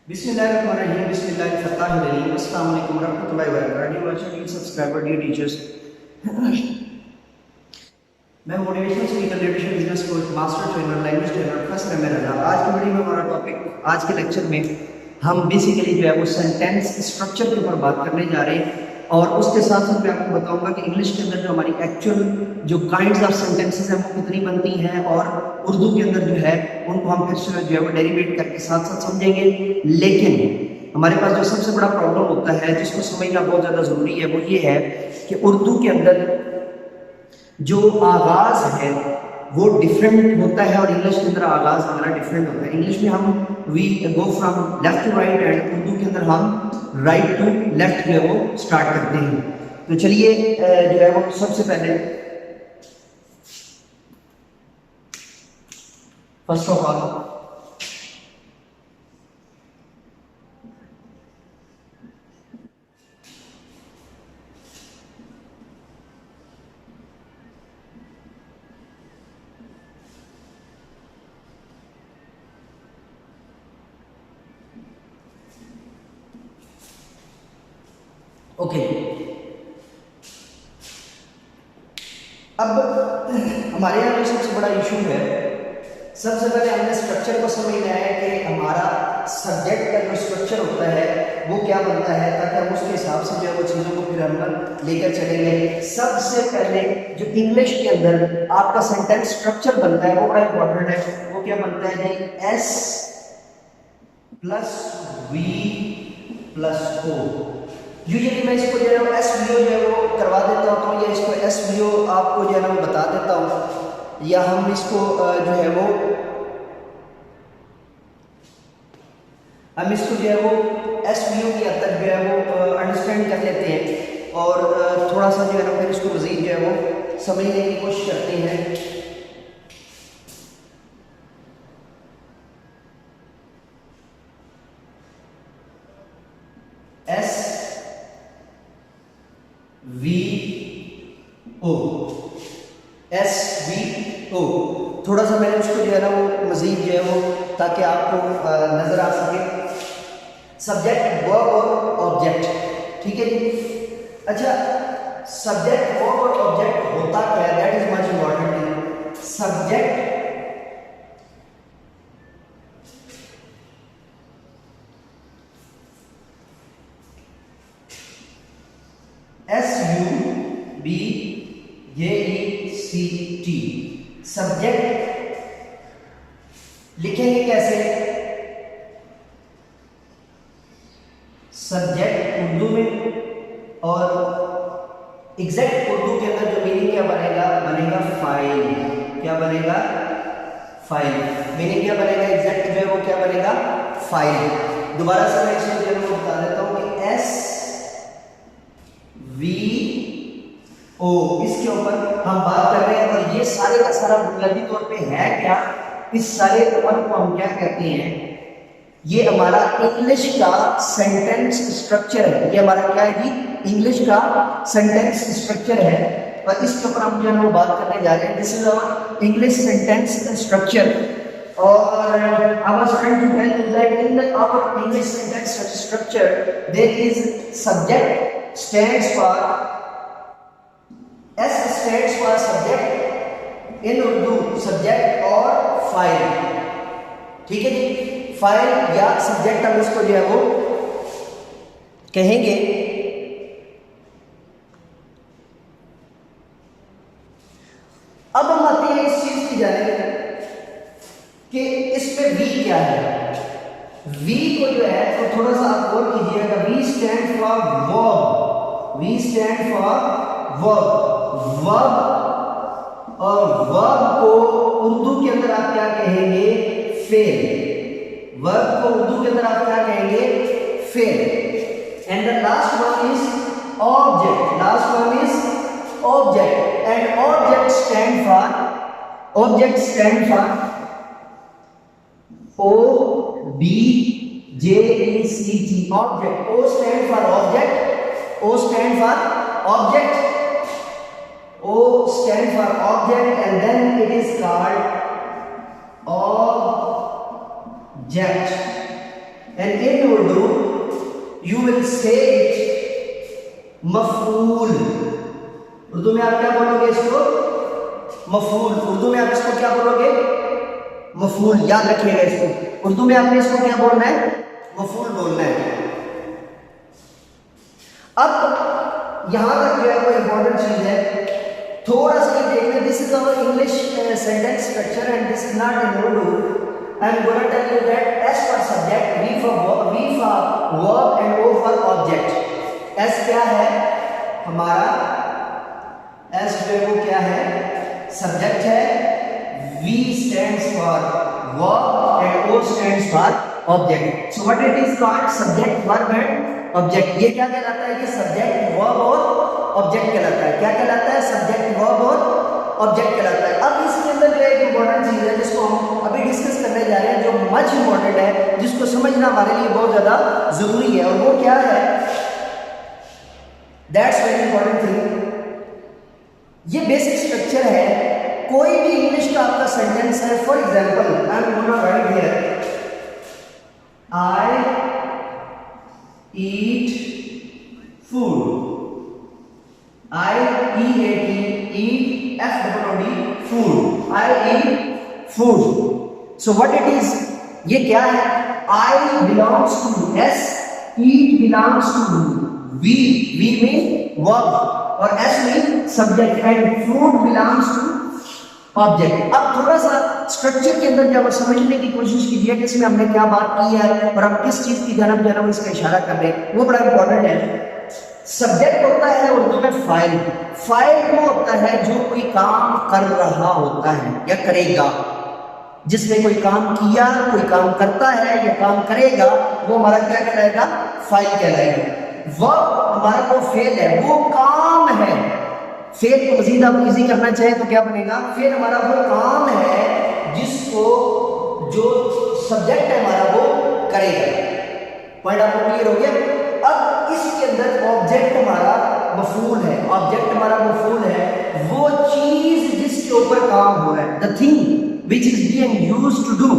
बिस्मिल्लाहिर्रहमानिर्रहीम बिस्मिल्लाहिर्रहमानिर्रहीम अस्सलाम वालेकुम रहमतुल्लाहि व बरकातहू। डियर सब्सक्राइबर, डियर टीचर्स, मैं motivational speaker, leadership, business coach, master trainer, language trainer professor अमीर रजा। आज की वीडियो में हमारा टॉपिक, आज के लेक्चर में हम बेसिकली जो है वो सेंटेंस स्ट्रक्चर के ऊपर बात करने जा रहे हैं। और उसके साथ साथ मैं आपको बताऊंगा कि इंग्लिश के अंदर जो हमारी एक्चुअल जो काइंड्स ऑफ सेंटेंसेस हैं वो कितनी बनती हैं, और उर्दू के अंदर जो है उनको हम फिर से जो है वो डेरिवेट करके साथ साथ समझेंगे। लेकिन हमारे पास जो सबसे बड़ा प्रॉब्लम होता है, जिसको समझना बहुत ज़्यादा ज़रूरी है, वो ये है कि उर्दू के अंदर जो आगाज़ है वो डिफरेंट होता है और इंग्लिश के अंदर आगाज़ हमारा डिफरेंट होता है। इंग्लिश में हम we go from left to right, and Urdu के अंदर हम राइट टू लेफ्ट जो है वो स्टार्ट करते हैं। तो चलिए जो है वो सबसे पहले फर्स्ट ऑफ ऑल ओके। अब हमारे यहाँ जो सबसे बड़ा इशू है, सबसे पहले हमने स्ट्रक्चर को समझना है कि हमारा सब्जेक्ट का जो स्ट्रक्चर होता है वो क्या बनता है, ताकि हम उसके हिसाब से जो है वो चीज़ों को फिर हम लेकर चलेंगे। सबसे पहले जो इंग्लिश के अंदर आपका सेंटेंस स्ट्रक्चर बनता है वो बड़ा इंपॉर्टेंट है। वो क्या बनता है जी? S plus V plus O. Usually मैं इसको जो है वो एस वी ओ जो है वो करवा देता हूँ, तो या इसको एस वी ओ आपको जो है ना वो बता देता हूँ, या हम इसको जो है वो जो है वो एस वी ओ की हद तक जो है वो अंडरस्टैंड कर लेते हैं, और थोड़ा सा जो है ना फिर इसको मज़ीद जो है वो समझने की कोशिश करते हैं। S V O, S V O, थोड़ा सा मैंने उसको जो है ना वो मजीद जो है वो ताकि आपको नजर आ सके। सब्जेक्ट, वर्ब और ऑब्जेक्ट, ठीक है जी। अच्छा, सब्जेक्ट, वर्ब और ऑब्जेक्ट होता क्या है, that is much important. Subject S U B J E C T, subject लिखेंगे कैसे? सब्जेक्ट उर्दू में, और एग्जैक्ट उर्दू के अंदर जो मीनिंग क्या बनेगा? बनेगा फाइल। क्या बनेगा? फाइल। मीनिंग क्या बनेगा? एग्जैक्ट जो है वो क्या बनेगा? फाइल। दोबारा से मैं इसको जो है वो बता देता हूं कि एस वी ओ, इसके ऊपर हम बात कर रहे हैं। और ये सारे का सारा बुनियादी तौर पे है क्या, इस सारे अमल को हम क्या कहते हैं? ये हमारा इंग्लिश का सेंटेंस स्ट्रक्चर है। ये हमारा क्या है जी? इंग्लिश का सेंटेंस स्ट्रक्चर है, और इसके ऊपर हम जो है वो बात करने जा रहे हैं। This is our English sentence structure. और I was trying to tell you that in our English sentence structure there is subject stands for, S stands for subject in Urdu, subject और फाइल, ठीक है जी। File या subject हम इसको जो है वो कहेंगे। अब हम आते हैं इस चीज की जाने कि इसमें वी क्या है। वी को जो है तो थोड़ा सा आप गौर कीजिएगा। V stand for verb, V stand for verb, verb, और वर्ब को उर्दू के अंदर आप क्या कहेंगे? फेल। वर्ब को उर्दू के अंदर आप क्या कहेंगे? Fail. And the last one is object, last one is object, and object stand for, object stand for O B J E C T, object. O stand for object, O stand for object, O stand for object, and then it is called object, and in Urdu you will say it मफूल। उर्दू में आप क्या बोलोगे इसको? मफूल। उर्दू में आप इसको क्या बोलोगे? मफूल। याद रखिएगा इसको, उर्दू में आपने इसको क्या बोलना है? मफूल बोलना है। अब यहां तक जो है वो इंपॉर्टेंट चीज है, थोड़ा सा देख लें। This is our English sentence structure and this is not in Urdu. I am going to tell you that S for subject, V for verb and O for object. S क्या है हमारा? एस जो है वो क्या है? सब्जेक्ट है। V stands for verb and O stands for object. So what it is called? Subject, verb and object. ये क्या कहलाता है? ये subject, verb और object कहलाता है। क्या कहलाता है? Subject, verb और object कहलाता है। अब इसके अंदर जो एक इम्पोर्टेंट चीज है जिसको हम अभी डिस्कस करने जा रहे हैं, जो मच इम्पोर्टेंट है, जिसको समझना हमारे लिए बहुत ज्यादा जरूरी है, और वो क्या है? That's very important thing. ये बेसिक स्ट्रक्चर है। कोई भी इंग्लिश का आपका सेंटेंस है, for example I am gonna write here, I eat food, I eat food, I eat food. So what it is? ये क्या है? I belongs to S, eat belongs to V mean verb और S mean subject and food belongs to object. अब थोड़ा सा structure के अंदर जब समझने की कोशिश कीजिए कि इसमें हमने क्या बात की है और हम किस चीज की जानब जो है इसका इशारा कर रहे हैं, वो बड़ा इंपॉर्टेंट है। सब्जेक्ट होता है उर्दू में फाइल। फाइल वो होता है जो कोई काम कर रहा होता है या करेगा, जिसने कोई काम किया, कोई काम करता है या काम करेगा, वो हमारा क्या कहलाएगा? फाइल कहलाएगा। वो हमारा वो फेल है, वो काम है। फेल को मजीद आप इजी करना चाहे तो क्या बनेगा? फेल हमारा वो काम है जिसको जो सब्जेक्ट है हमारा वो करेगा। पॉइंट आपको क्लियर हो गया? अब इसके अंदर ऑब्जेक्ट हमारा मफूल है। ऑब्जेक्ट हमारा मफूल है, वो चीज जिसके ऊपर काम हो रहा है, the thing which is being used to do.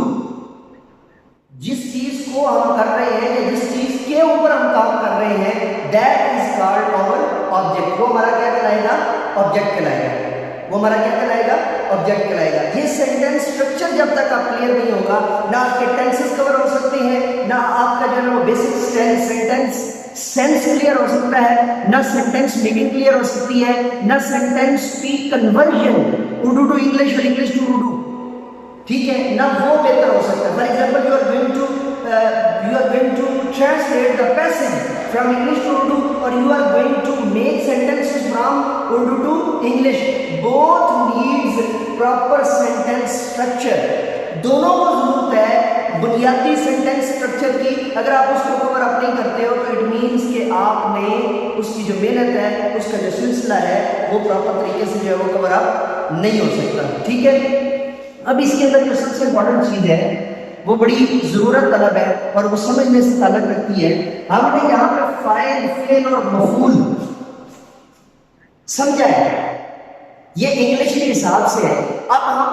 जिस चीज को हम कर रहे हैं या जिस चीज के ऊपर हम काम कर रहे हैं, that is called our object. वो हमारा क्या कहलाएगा? ऑब्जेक्ट कहलाएगा। वो हमारा क्या कहलाएगा? ऑब्जेक्ट कहलाएगा। ये सेंटेंस स्ट्रक्चर जब तक आप क्लियर नहीं होगा, ना आपके टेंसेस कवर हो सकते हैं, ना आपका जो है वो बेसिक सेंटेंस सेंस क्लियर हो सकता है, ना सेंटेंस मीनिंग क्लियर हो सकती है, ना सेंटेंस की कन्वर्जन उर्दू टू इंग्लिश और इंग्लिश टू उर्दू, ठीक है, ना वो बेहतर हो सकता है। For example you are going to translate the passage from English to Urdu, or you are going to make sentences from Urdu to English. Both needs proper sentence structure. दोनों को जरूरत है बुनियादी सेंटेंस स्ट्रक्चर की। अगर आप उसको cover up नहीं करते हो तो इट मीन्स कि आपने उसकी जो मेहनत है, उसका जो सिलसिला है, वो प्रॉपर तरीके से जो है वो कवर अप नहीं हो सकता, ठीक है। अब इसके अंदर जो सबसे इंपॉर्टेंट चीज है वो बड़ी जरूरत तलब है और वो समझने से ताल्लुक रखती है। हमने यहाँ पे फाइल, फेल और मफूल समझा है, ये इंग्लिश के हिसाब से है। अब हम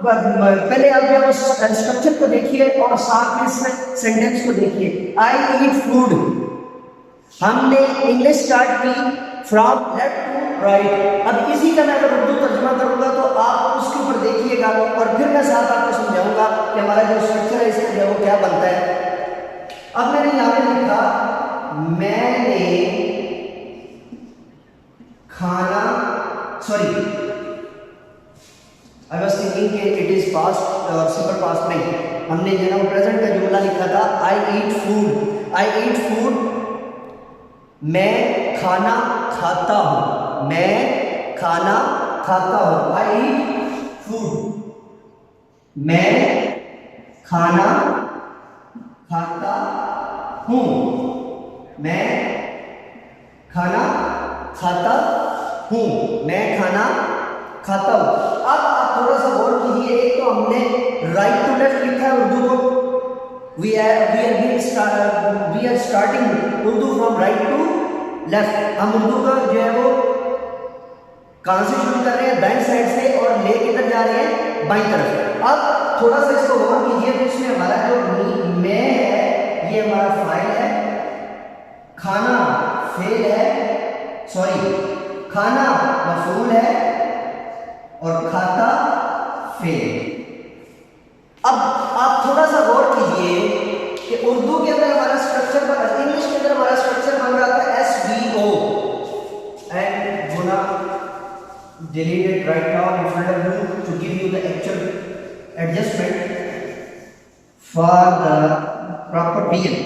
पहले आप जो स्ट्रक्चर को देखिए और साथ में सेंटेंस को देखिए। आई ईट फूड, हमने इंग्लिश स्टार्ट की फ्रॉम लेफ्ट टू राइट। अब इसी का मैं अगर उर्दू तर्जुमा करूंगा तो आप उसके ऊपर देखिएगा और फिर मैं साथ आपको समझाऊंगा कि हमारा जो स्ट्रक्चर है इसका जो है वो क्या बनता है। अब मैंने यहाँ पे लिखा, मैंने खाना, सॉरी आई वाज थिंकिंग कि इट इज पास्ट और सिंपल पास्ट नहीं, हमने जो है वो प्रेजेंट का जुमला लिखा था, आई eat food. I eat food, मैं खाना खाता हूं, मैं खाना खाता हूं। आई ईट फूड, मैं खाना खाता हूं, मैं खाना खाता हूं, मैं खाना खाता हूं। अब आप थोड़ा सा गौर कीजिए, एक तो हमने राइट टू लेफ्ट लिखा है उर्दू को, we are starting Urdu from right to left. हम उर्दू का जो है वो कहां से शुरू कर रहे हैं? दाएं साइड से, और ले किधर जा रहे हैं? बाईं तरफ। अब थोड़ा सा इसको गौर कीजिए तो इसमें हमारा जो मैं है ये खाना मफूल है और खाता फेल। अब आप थोड़ा सा गौर कीजिए कि उर्दू के अंदर हमारा स्ट्रक्चर, इंग्लिश के अंदर हमारा स्ट्रक्चर बन रहा था SVO and gonna delete it right now in front of you to give you the actual adjustment for the proper PN।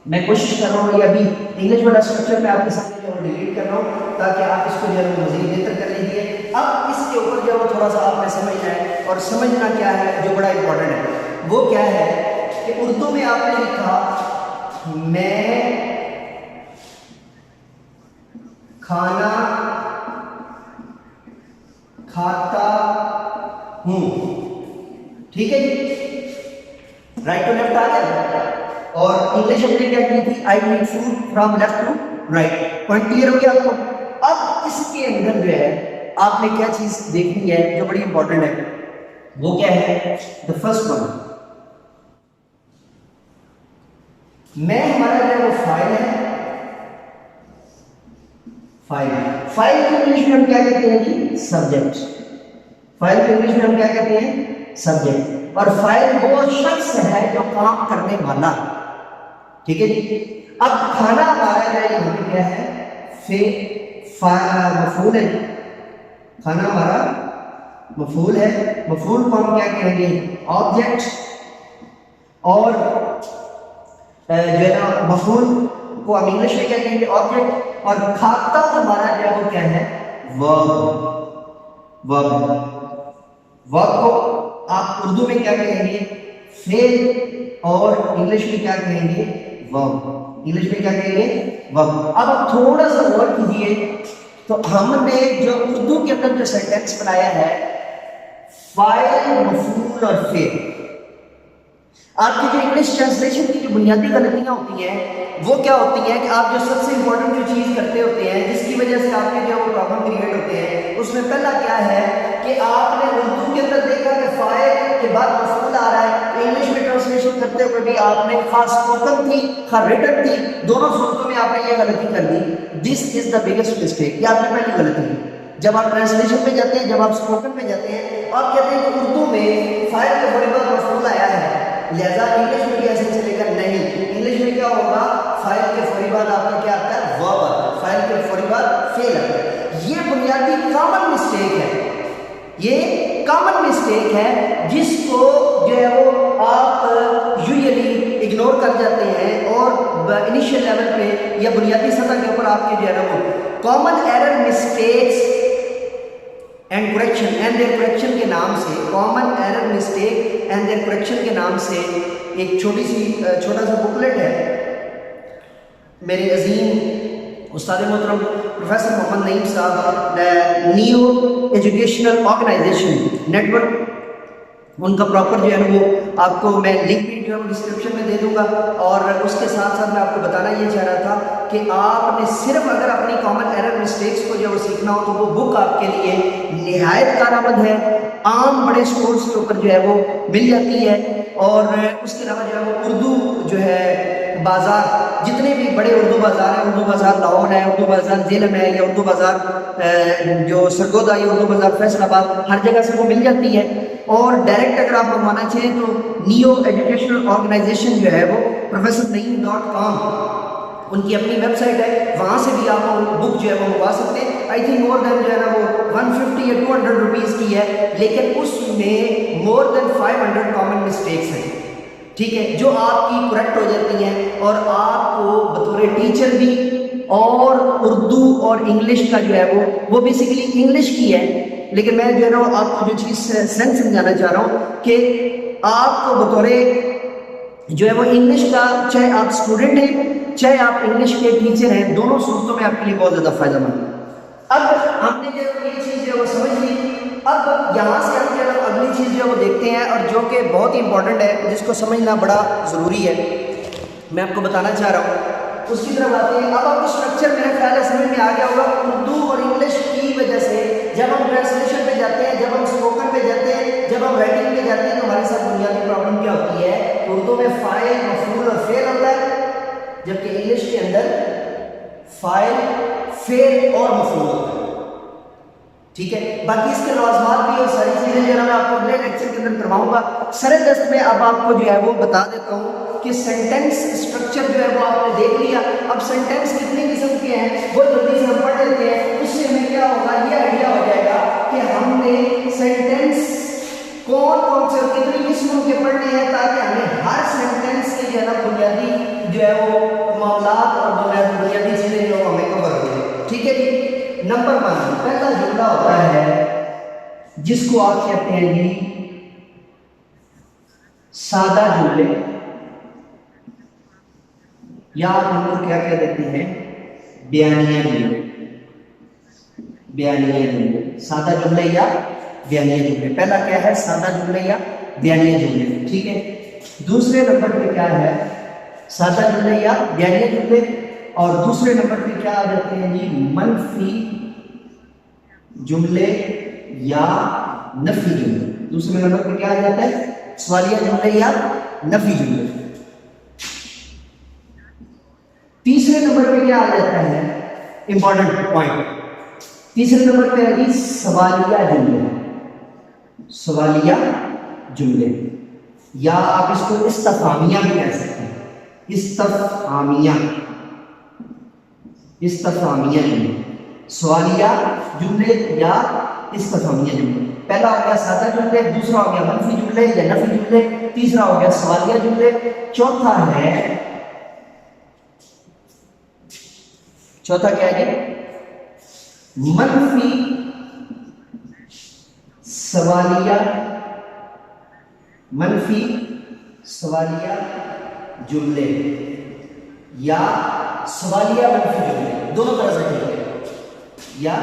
मैं कोशिश कर रहा हूँ ये अभी इंग्लिश वाला स्ट्रक्चर मैं आपके सामने जो डिलीट कर रहा हूँ ताकि आप इसको जो है मज़ीद बेहतर कर लीजिए। अब इसके ऊपर जो है थोड़ा सा आपने समझना है, और समझना क्या है जो बड़ा इंपॉर्टेंट है वो क्या है कि उर्दू में आपने लिखा मैं खाना खाता हूं, ठीक है जी, राइट टू लेफ्ट आ गया। और इंग्लिश हमने क्या की थी, I eat food from left to right. Point clear हो गया आपको। अब इसके अंदर जो है आपने क्या चीज देखनी है जो बड़ी इंपॉर्टेंट है वो क्या है, द फर्स्ट वन, मैं हमारा जो है वो फाइल है, फाइल को इंग्लिश में हम क्या कहते हैं जी, सब्जेक्ट। फाइल को इंग्लिश में हम क्या कहते हैं, सब्जेक्ट। और फाइल वो शख्स है जो काम करने वाला, ठीक है जी। अब खाना हमारा जो है यहाँ पे क्या है, मफूल है, खाना हमारा मफूल है, मफूल को हम क्या कहेंगे, ऑब्जेक्ट। और जो है ना मफूल को हम इंग्लिश में क्या कहेंगे, ऑब्जेक्ट। और खाता हमारा जो है वो क्या है, वर्ब। वर्ब को आप उर्दू में क्या कहेंगे, फेल, और इंग्लिश में क्या कहेंगे, वर्ब। इंग्लिश में क्या कहेंगे, वर्ब। अब आप थोड़ा सा गौर कीजिए, तो हमने जो उर्दू के अंदर जो सेंटेंस बनाया है, फाइल, मफूल और फेल, आपकी जो इंग्लिश ट्रांसलेशन की जो बुनियादी गलतियां होती हैं वो क्या होती हैं कि आप जो सबसे इंपॉर्टेंट जो चीज़ करते होते हैं जिसकी वजह से आपके जो प्रॉब्लम क्रिएट होते हैं, उसमें पहला क्या है कि आपने उर्दू के अंदर देखा कि फाइल के बाद मफूल आ रहा है, तो इंग्लिश में ट्रांसलेशन करते हुए भी आपने खास स्पोकन थी खास रिटन थी, दोनों सूरतों में आपने ये गलती कर दी। This is the biggest mistake, ये आपकी पहली गलती है। जब आप ट्रांसलेशन में जाते हैं, जब आप स्पोकन में जाते हैं, आप कहते हैं कि उर्दू में फाइल के बड़े बाद मफूल आया है, लिहाजा इंग्लिश में भी ऐसे चलेगा, नहीं। इंग्लिश में क्या होगा, फाइल के फौरी बाद आपका क्या आता है, वर्ब आता है, फाइल के फौरी बाद फेल आता है। ये बुनियादी कॉमन मिस्टेक है, ये कॉमन मिस्टेक है जिसको जो है वो आप यूजुअली इग्नोर कर जाते हैं, और इनिशियल लेवल पे या बुनियादी सतह के ऊपर आपके जो है ना वो common error mistakes and correction and their correction के नाम से, common error mistake and their correction के नाम से एक छोटा सा बुकलेट है मेरे अजीम उस्ताद मोहतरम प्रोफेसर मोहम्मद नईम साहब, न्यू एजुकेशनल ऑर्गेनाइजेशन नेटवर्क, उनका प्रॉपर जो है ना वो आपको मैं लिंक भी जो है डिस्क्रिप्शन में दे दूंगा। और उसके साथ साथ मैं आपको बताना ये चाह रहा था कि आपने सिर्फ अगर अपनी कॉमन एरर मिस्टेक्स को जो है सीखना हो तो वो बुक आपके लिए निहायत कारआमद है, आम बड़े स्टोर्स के ऊपर जो है वो मिल जाती है। और उसके अलावा जो है वो उर्दू जो है बाज़ार, जितने भी बड़े उर्दू बाज़ार हैं, उर्दू बाज़ार लाहौर है, उर्दू बाज़ार झेलम है, या उर्दू बाज़ार जो सरगोदा या उर्दू बाज़ार फैसलाबाद, हर जगह से वो मिल जाती है। और डायरेक्ट अगर आप मंगवाना चाहें तो न्यू एजुकेशनल ऑर्गेनाइजेशन जो है वो professornaeem.com उनकी अपनी वेबसाइट है, वहाँ से भी आप बुक जो है वो मंगवा सकते हैं। आई थिंक मोर देन जो है ना वो 150 या 200 रुपीज़ की है, लेकिन उसमें मोर देन 500 कॉमन मिस्टेक्स हैं, ठीक है, जो आपकी करेक्ट हो जाती हैं। और आपको बतौर टीचर भी, और उर्दू और इंग्लिश का जो है वो बेसिकली इंग्लिश की है, लेकिन मैं जो है ना आपको जो चीज़ सेंस समझाना चाह रहा हूँ कि आपको बतौर जो है वो इंग्लिश का, चाहे आप स्टूडेंट हैं चाहे आप इंग्लिश के टीचर हैं, दोनों सूरतों में आपके लिए बहुत ज़्यादा फायदेमंद है। अब हमने जो ये चीज़ है वो समझ ली। अब यहाँ से हम जो है अगली चीज़ जो है वो देखते हैं, और जो कि बहुत ही इंपॉर्टेंट है, जिसको समझना बड़ा ज़रूरी है, मैं आपको बताना चाह रहा हूँ, उसकी तरफ आते हैं। अब आपको स्ट्रक्चर मेरा ख्याल है समझ में आ गया होगा। उर्दू और इंग्लिश की वजह से जब हम ट्रांसलेशन पे जाते हैं, जब हम स्पोकन पे जाते हैं, जब हम राइटिंग पे जाते हैं, तो हमारे साथ बुनियादी प्रॉब्लम क्या होती है, उर्दू में फाइल, मफूल और फेल होता है, जबकि इंग्लिश के अंदर फाइल, फेल और मफूल होता है। ठीक है। बाकी इसके लाजमात भी और सारी चीजें जो है मैं आपको अगले लेक्चर के अंदर करवाऊंगा। सरदस्त में अब आपको जो है वो बता देता हूँ कि सेंटेंस स्ट्रक्चर जो है वो आपने देख लिया। अब सेंटेंस कितने किस्म के हैं वो जल्दी से हम पढ़ लेते हैं, उससे हमें क्या होगा ये आइडिया हो जाएगा कि हमने सेंटेंस कौन कौन से कितनी किस्मों के पढ़ने हैं, ताकि हमें हर सेंटेंस के जो है ना बुनियादी जो है वो मामलात और बुनियादी चीजें जो हमें कवर हो जाए। ठीक है जी। नंबर 1 पहला जुमला होता है जिसको आप कहते हैं जी सादा जुमले, या आप उनको क्या कह देते हैं बयानिया जुमले। बयानिया जुमले, सादा जुमले या बयानिया जुमले। पहला क्या है सादा जुमले या बयानिया जुमले। ठीक है। दूसरे नंबर पे क्या है सादा जुमले या बयानिया जुमले, और दूसरे नंबर पे क्या आ जाते हैं जी मनफी जुमले या नफी जुमले। दूसरे नंबर पे क्या आ जाता है सवालिया जुमले या नफी जुमले। तीसरे नंबर पे क्या आ जाता है इंपॉर्टेंट पॉइंट, तीसरे नंबर पे है जी सवालिया जुमले। सवालिया जुमले या आप इसको इस्तफामिया भी कह सकते हैं। इस्तफामिया, इस्तफामिया जुमले, सवालिया जुमले या इस्तफामिया जुमले। पहला हो गया सादा जुमले, दूसरा हो गया मनफी जुमले या नफी जुमले, तीसरा हो गया सवालिया जुमले, चौथा क्या है मनफी सवालिया, मनफी सवालिया जुमले या सवालिया मनफी जुमले, दोनों तरह से ठीक है, या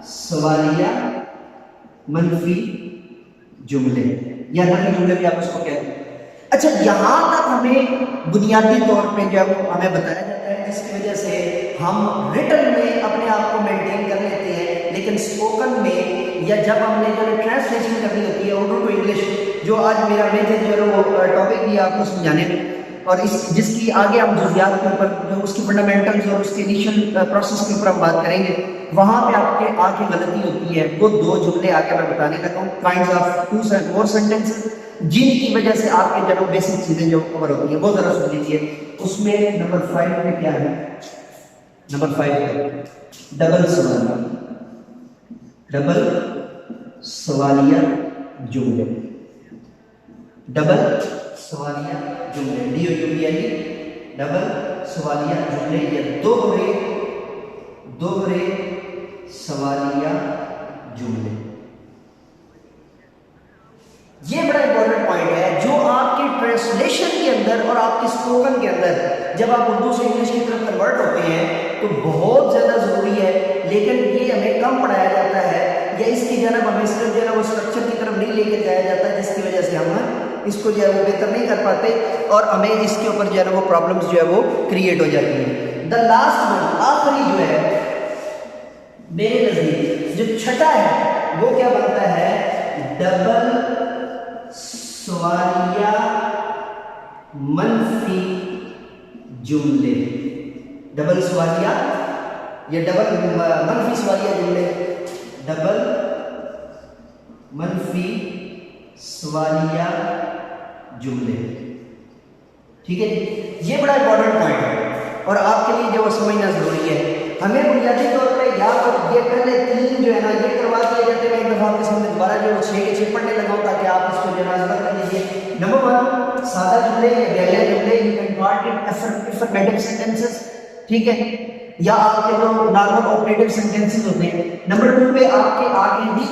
सवालिया मनफी जुमले या नफी जुमले भी आप उसको कहते हैं। अच्छा, यहां तक हमें बुनियादी तौर पे जो है हमें बताया जाता है, जिसकी वजह से हम रिटन में अपने आप को मेंटेन कर लेते हैं, लेकिन स्पोकन में या जब हमने जो ट्रांसलेशन करनी होती है उर्दू टू इंग्लिश, जो आज मेरा मेजर जो है वो टॉपिक भी आपको समझाने में, और इस जिसकी आगे हम जुज़ियात के ऊपर जो उसकी फंडामेंटल्स और उसके इनिशियल प्रोसेस के ऊपर हम बात करेंगे, वहां पे आपके आगे गलती होती है। वो दो जुमले आगे मैं बताने लगा हूँ, kinds of two more sentences, जिनकी वजह से आपके जो बेसिक चीजें जो कवर होती है वो जरा सुन लीजिए। उसमें नंबर 5 में क्या है, नंबर 5 है डबल सवालिया, डबल सवालिया जुमले, डबल सवालिया जुमले, DOUBLE, डबल सवालिया जुमले या दोहरे सवालिया जुमले। ये बड़ा इंपॉर्टेंट पॉइंट है जो आपके ट्रांसलेशन के अंदर और आपके स्पोकन के अंदर जब आप उर्दू से इंग्लिश की तरफ कन्वर्ट होते हैं तो बहुत ज्यादा जरूरी है, लेकिन ये हमें कम पढ़ाया जाता है या इसकी जनाब हमें सिर्फ जो है वो स्ट्रक्चर की तरफ नहीं लेके जाया जाता है, जिसकी वजह से हम इसको जो है वो बेहतर नहीं कर पाते और हमें इसके ऊपर जो है वो प्रॉब्लम्स जो है वो क्रिएट हो जाती है। द लास्ट वन, आखिरी जो है मेरे नजदीक जो छठा है वो क्या बनता है डबल सवालिया मनफी जुमले। डबल सवालिया या डबल मनफी सवालिया जुमले, डबल मनफी सवालिया जुमले। ठीक है जी, ये बड़ा इंपॉर्टेंट पॉइंट है और आपके लिए जो वो समझना जरूरी है। हमें बुनियादी तौर पे या तो ये पहले 3 जो है ना ये करवा दिए जाते हैं, एक दफा आपके सामने दोबारा जो 6 के 6 पढ़ने लगा ताकि आप इसको जो है ना कर लीजिए। नंबर 1 सादा जुमले या बयानिया जुमले, you can part in affirmative sentences, ठीक है, या आपके जो नॉर्मल ऑपरेटिव सेंटेंसेस होते हैं। नंबर 2 पे आपके आगे भी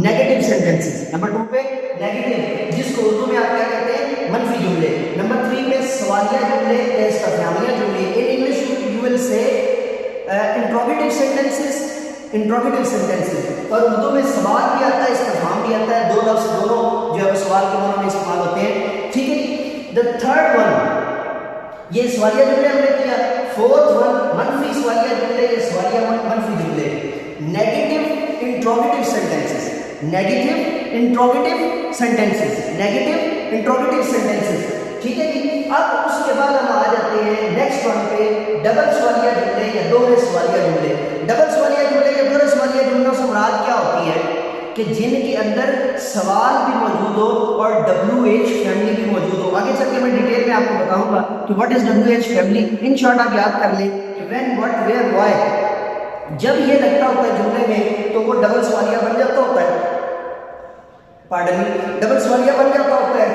नेगेटिव सेंटेंसेस, नंबर 2 पे नेगेटिव, जिसको उर्दू में आप क्या कहते हैं मनफी जुमले। नंबर 3 पे सवालिया जुमले, इस्तफहामिया जुमले। In English you will say interrogative sentences, interrogative sentences. और उर्दू में सवाल भी आता है, इस्तफहाम भी आता है, दो लफ्ज दोनों जो है सवाल के दोनों में इस्तेमाल होते हैं। ठीक है। द थर्ड वन ये सवालिया जुमले हमने किया। फोर्थ वन मनफी सवालिया जुमले या सवालिया मनफी जुमले। Negative interrogative sentences, negative interrogative sentences, negative interrogative sentences. ठीक है जी। अब उसके बाद हम आ जाते हैं नेक्स्ट वन पे डबल सवालिया जुमले या दोहरे सवालिया जुमले। डबल सवालिया जुमले या दोहरे सवालिया जुमलों से मुराद क्या कि जिनके अंदर सवाल भी मौजूद हो और WH फैमिली भी मौजूद हो। आगे चल के मैं डिटेल में आपको बताऊंगा कि what is WH family. In short आप याद कर लें कि व्हेन, व्हाट, वेयर, व्हाई जब ये लगता होता है जुमले में तो वो डबल सवालिया बन जाता होता है, पार्डन मी, डबल सवालिया बन जाता होता है।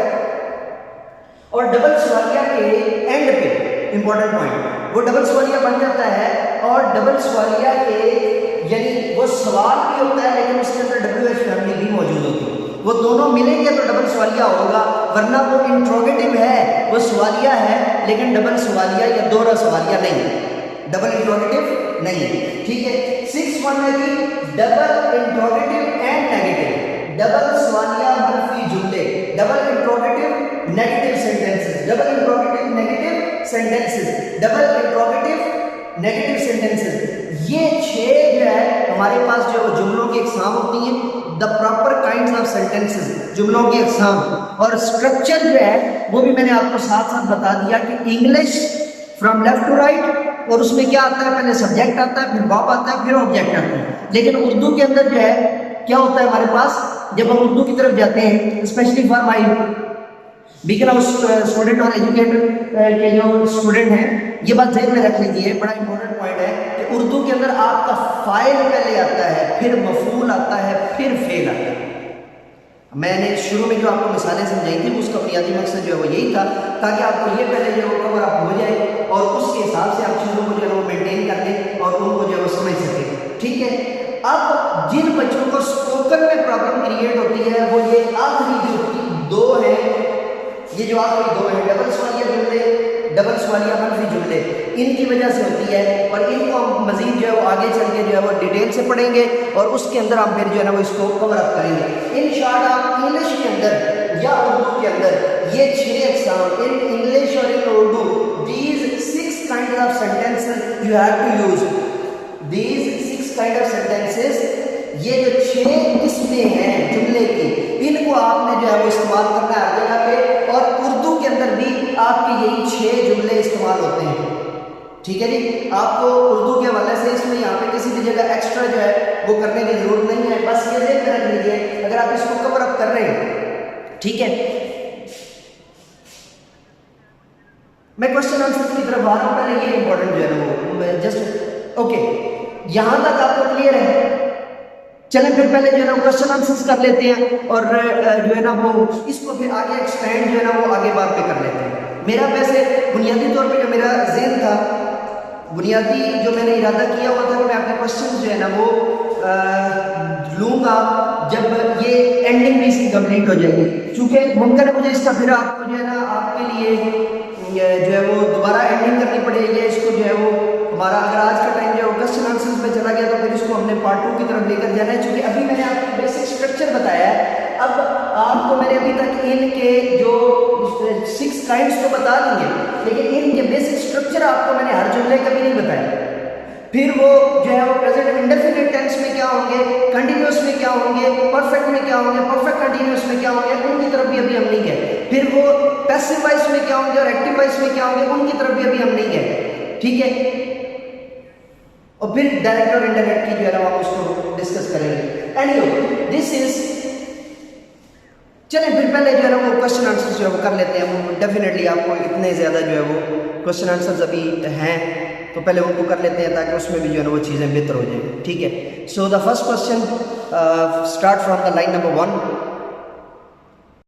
और डबल सवालिया के एंड पे इंपॉर्टेंट पॉइंट, वो डबल सवालिया बन जाता है और डबल सवालिया के यानी वो सवाल भी होता है लेकिन उसके अंदर WH फैमिली भी मौजूद होती है। वो दोनों मिलेंगे तो डबल सवालिया होगा, वरना वो इंट्रोगेटिव है, वो सवालिया है लेकिन डबल सवालिया या दोहरा सवालिया नहीं, डबल इंट्रोगेटिव नहीं। ठीक है, 6 वन है कि double interrogative and negative, double सवालिया मनफी जुमले, double interrogative negative sentences, double interrogative negative sentences, double interrogative negative sentences. ये 6 जो है हमारे पास जो जुमलों की अक़साम होती हैं, the proper kinds of sentences, जुमलों की अक़साम। और स्ट्रक्चर जो है वो भी मैंने आपको साथ साथ बता दिया कि English from left to right, और उसमें क्या आता है, पहले सब्जेक्ट आता है, फिर वर्ब आता है, फिर ऑब्जेक्ट आता है। लेकिन उर्दू के अंदर जो है क्या होता है हमारे पास, जब हम उर्दू की तरफ जाते हैं, specially for my beginner student और एजुकेटर के जो स्टूडेंट हैं, ये बात ध्यान में रख लीजिए, बड़ा इंपॉर्टेंट पॉइंट है कि उर्दू के अंदर आपका फाइल पहले आता है, फिर मफूल आता है, फिर फेल आता है। मैंने शुरू में जो आपको मिसालें समझाई थी उसका बुनियादी मकसद जो है वो यही था, ताकि आपको ये पहले जो कवर अप हो जाए और उसके हिसाब से आप चीज़ों को जो है वो मेंटेन कर लें और उनको जो है वो समझ सकें। ठीक है, अब जिन बच्चों को स्पोकन में प्रॉब्लम क्रिएट होती है वो ये आखिरी जो 2 है, ये जो आखिरी 2 है, डबल सवालिया जुमले, डबल सवालिया मनफी जुमले, इनकी वजह से होती है। और इनको हम मजीद जो है वो आगे चल के जो है वो डिटेल से पढ़ेंगे और उसके अंदर हम फिर जो है ना वो इसको कवर अप करेंगे। इन शॉर्ट आप इंग्लिश के अंदर या उर्दू के अंदर ये 6 अक़साम, इन इंग्लिश और in Urdu, these 6 kind of sentences you have to use, these 6 kind of sentences, ये जो 6 किस्में हैं जुमले की, इनको आपने जो है वो इस्तेमाल करना है हर जगह पे। और उर्दू के अंदर भी आपके यही 6 जुमले इस्तेमाल होते हैं। ठीक है जी, आपको उर्दू के हवाले से इसमें यहाँ पे किसी भी जगह एक्स्ट्रा जो है वो करने की जरूरत नहीं है, बस ये ध्यान में रख लीजिए अगर आप इसको कवर अप कर रहे हैं। ठीक है, मैं क्वेश्चन आंसर की तरफ आ रहा हूँ, पहले ये इंपॉर्टेंट जो है वो जस्ट ओके, यहां तक आपको क्लियर है। चलें फिर पहले जो है ना क्वेश्चन आंसर्स कर लेते हैं और जो है ना वो इसको फिर आगे एक्सपेंड जो है ना वो आगे बात पे कर लेते हैं। मेरा वैसे बुनियादी तौर पे जो मेरा ज़हन था, बुनियादी जो मैंने इरादा किया हुआ था कि मैं अपने क्वेश्चन जो है ना वो लूँगा जब ये एंडिंग भी इसकी कंप्लीट हो जाएगी, क्योंकि मुमकिन है मुझे इसका फिर आपको जो है ना आपके लिए जो है वो दोबारा एंडिंग करनी पड़ेगी। इसको जो है वो हमारा अगर आज का टाइम जो है क्वेश्चन आंसर्स में चला गया तो फिर इसको हमने पार्ट 2 की तरफ लेकर जाना है, क्योंकि अभी मैंने आपको बेसिक स्ट्रक्चर बताया है। अब आपको मैंने अभी तक इनके जो 6 काइंड्स तो बता देंगे, लेकिन इनके बेसिक स्ट्रक्चर आपको मैंने हर जुमले कभी नहीं बताया। फिर वो जो है वो प्रेजेंट इंडेफिनिट टेंस में क्या होंगे, कंटिन्यूअस में क्या होंगे, परफेक्ट में क्या होंगे, परफेक्ट कंटिन्यूअस में क्या होंगे, उनकी तरफ भी अभी हम नहीं गए। फिर वो पैसिव वॉइस में क्या होंगे और एक्टिव वॉइस में क्या होंगे, उनकी तरफ भी अभी हम नहीं गए। ठीक है, और फिर डायरेक्ट और इंडायरेक्ट की जो है ना हम उसको डिस्कस करेंगे। एनीवे दिस इज, चलें फिर पहले जो है ना वो क्वेश्चन आंसर जो है वो कर लेते हैं। वो डेफिनेटली आपको इतने ज़्यादा जो है वो क्वेश्चन आंसर्स अभी हैं तो पहले उनको कर लेते हैं ताकि उसमें भी जो है ना वो चीज़ें बेहतर हो जाएंगी। ठीक है, so the first question start from the line number 1।